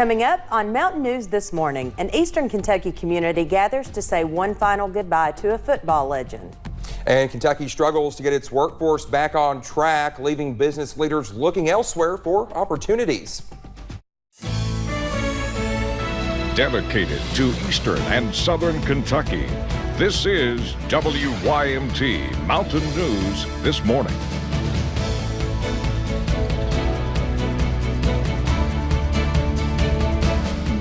Coming up on Mountain News this morning, an Eastern Kentucky community gathers to say one final goodbye to a football legend. And Kentucky struggles to get its workforce back on track, leaving business leaders looking elsewhere for opportunities. Dedicated to Eastern and Southern Kentucky, this is WYMT Mountain News this morning.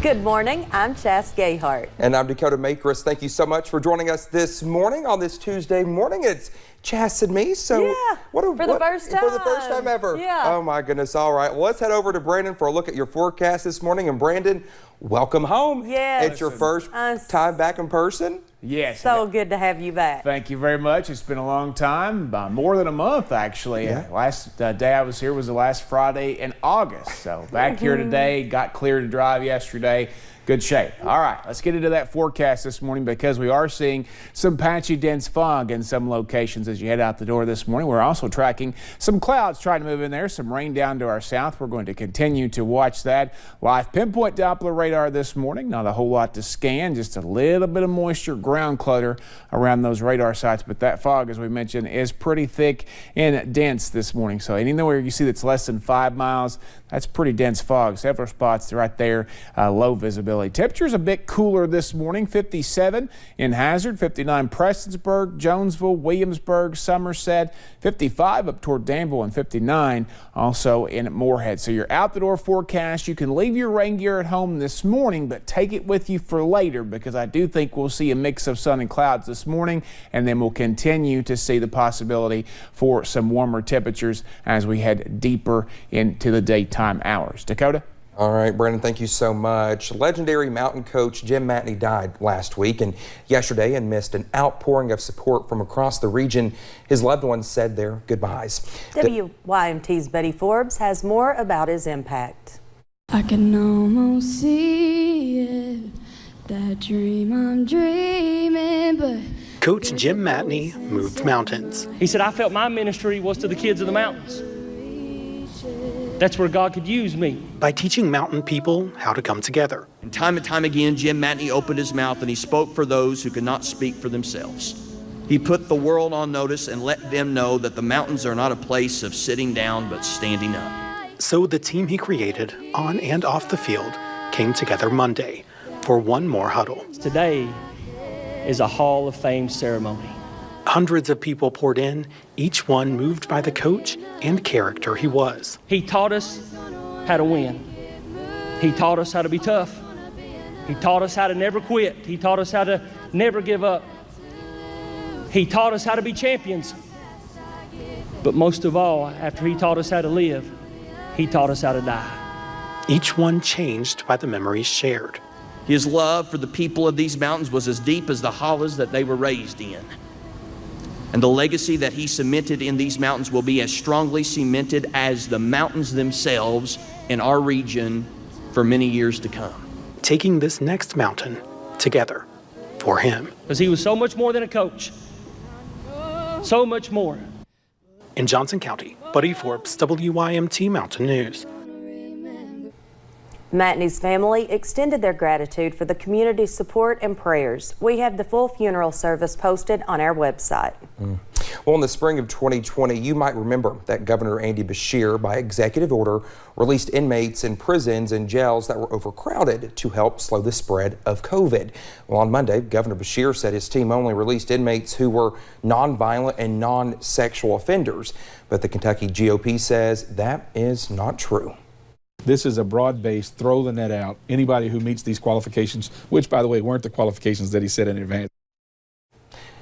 Good morning, I'm Chas Gayhart. And I'm Dakota Makris. Thank you so much for joining us this morning on this Tuesday morning. It's Chas and me. So yeah, for the first time ever. Yeah. Oh my goodness. All right. Well, let's head over to Brandon for a look at your forecast this morning. And Brandon, welcome home. Yeah. It's your first time back in person. Yes. So good to have you back. Thank you very much. It's been a long time, more than a month actually. Yeah. Last day I was here was the last Friday in August. So back here today, got clear to drive yesterday. Good shape. All right, let's get into that forecast this morning because we are seeing some patchy dense fog in some locations as you head out the door this morning. We're also tracking some clouds trying to move in there, some rain down to our south. We're going to continue to watch that. Live pinpoint Doppler radar this morning. Not a whole lot to scan, just a little bit of moisture ground clutter around those radar sites. But that fog, as we mentioned, is pretty thick and dense this morning. So anywhere you see that's less than 5 miles, that's pretty dense fog. Several spots right there, low visibility. Temperatures a bit cooler this morning, 57 in Hazard, 59 Prestonsburg, Jonesville, Williamsburg, Somerset, 55 up toward Danville, and 59 also in Moorhead. So your out the door forecast, you can leave your rain gear at home this morning, but take it with you for later because I do think we'll see a mix of sun and clouds this morning, and then we'll continue to see the possibility for some warmer temperatures as we head deeper into the daytime hours. Dakota? All right, Brandon, thank you so much. Legendary mountain coach Jim Matney died last week and yesterday amidst an outpouring of support from across the region. His loved ones said their goodbyes. WYMT's Betty Forbes has more about his impact. I can almost see it, that dream I'm dreaming, but Coach Jim Matney moved mountains. He said, I felt my ministry was to the kids of the mountains. That's where God could use me. By teaching mountain people how to come together. And time again, Jim Matney opened his mouth and he spoke for those who could not speak for themselves. He put the world on notice and let them know that the mountains are not a place of sitting down, but standing up. So the team he created, on and off the field, came together Monday for one more huddle. Today is a Hall of Fame ceremony. Hundreds of people poured in, each one moved by the coach and character he was. He taught us how to win. He taught us how to be tough. He taught us how to never quit. He taught us how to never give up. He taught us how to be champions. But most of all, after he taught us how to live, he taught us how to die. Each one changed by the memories shared. His love for the people of these mountains was as deep as the hollows that they were raised in. And the legacy that he cemented in these mountains will be as strongly cemented as the mountains themselves in our region for many years to come. Taking this next mountain together for him. Because he was so much more than a coach. So much more. In Johnson County, Buddy Forbes, WYMT Mountain News. Matney's family extended their gratitude for the community's support and prayers. We have the full funeral service posted on our website. Well, in the spring of 2020, you might remember that Governor Andy Beshear, by executive order, released inmates in prisons and jails that were overcrowded to help slow the spread of COVID. Well, on Monday, Governor Beshear said his team only released inmates who were nonviolent and non-sexual offenders. But the Kentucky GOP says that is not true. This is a broad-based, throw the net out. Anybody who meets these qualifications, which, by the way, weren't the qualifications that he said in advance.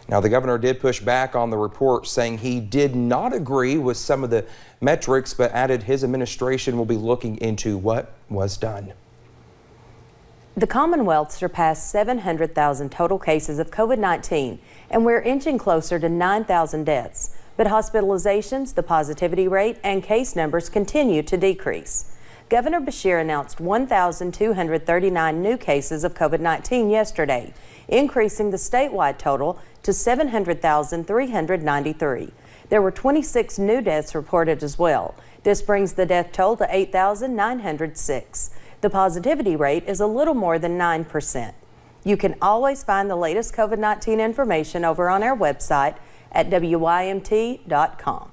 Now, the governor did push back on the report, saying he did not agree with some of the metrics, but added his administration will be looking into what was done. The Commonwealth surpassed 700,000 total cases of COVID-19, and we're inching closer to 9,000 deaths. But hospitalizations, the positivity rate, and case numbers continue to decrease. Governor Beshear announced 1,239 new cases of COVID-19 yesterday, increasing the statewide total to 700,393. There were 26 new deaths reported as well. This brings the death toll to 8,906. The positivity rate is a little more than 9%. You can always find the latest COVID-19 information over on our website at WYMT.com.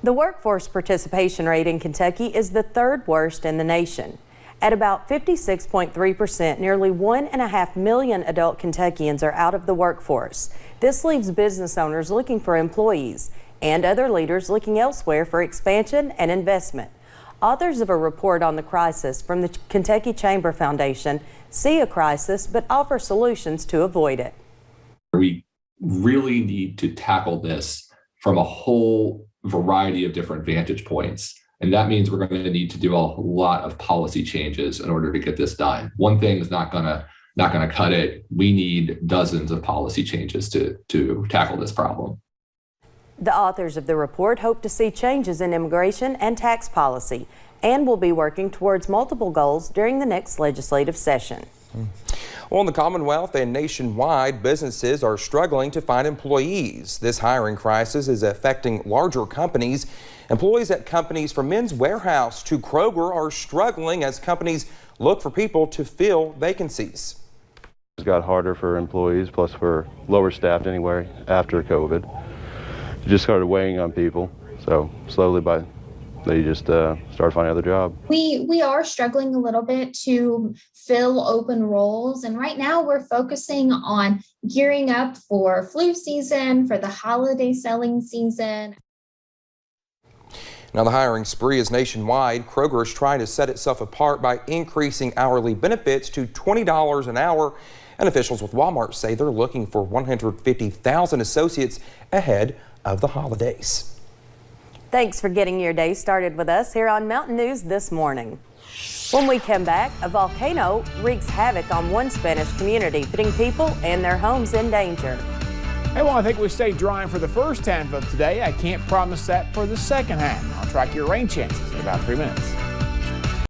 The workforce participation rate in Kentucky is the third worst in the nation. At about 56.3%, nearly 1.5 million adult Kentuckians are out of the workforce. This leaves business owners looking for employees and other leaders looking elsewhere for expansion and investment. Authors of a report on the crisis from the Kentucky Chamber Foundation see a crisis but offer solutions to avoid it. We really need to tackle this from a whole variety of different vantage points. And that means we're going to need to do a lot of policy changes in order to get this done. One thing is not going to cut it. We need dozens of policy changes to tackle this problem. The authors of the report hope to see changes in immigration and tax policy and will be working towards multiple goals during the next legislative session. Well, in the Commonwealth and nationwide, businesses are struggling to find employees. This hiring crisis is affecting larger companies. Employees at companies from Men's Warehouse to Kroger are struggling as companies look for people to fill vacancies. It's got harder for employees, plus we're lower staffed anyway after COVID. It just started weighing on people, so slowly they just start finding another job. We are struggling a little bit to fill open roles, and right now we're focusing on gearing up for flu season, for the holiday selling season. Now, the hiring spree is nationwide. Kroger is trying to set itself apart by increasing hourly benefits to $20 an hour, and officials with Walmart say they're looking for 150,000 associates ahead of the holidays. Thanks for getting your day started with us here on Mountain News this morning. When we come back, a volcano wreaks havoc on one Spanish community, putting people and their homes in danger. Hey, well, I think we stayed dry for the first half of today. I can't promise that for the second half. I'll track your rain chances in about 3 minutes.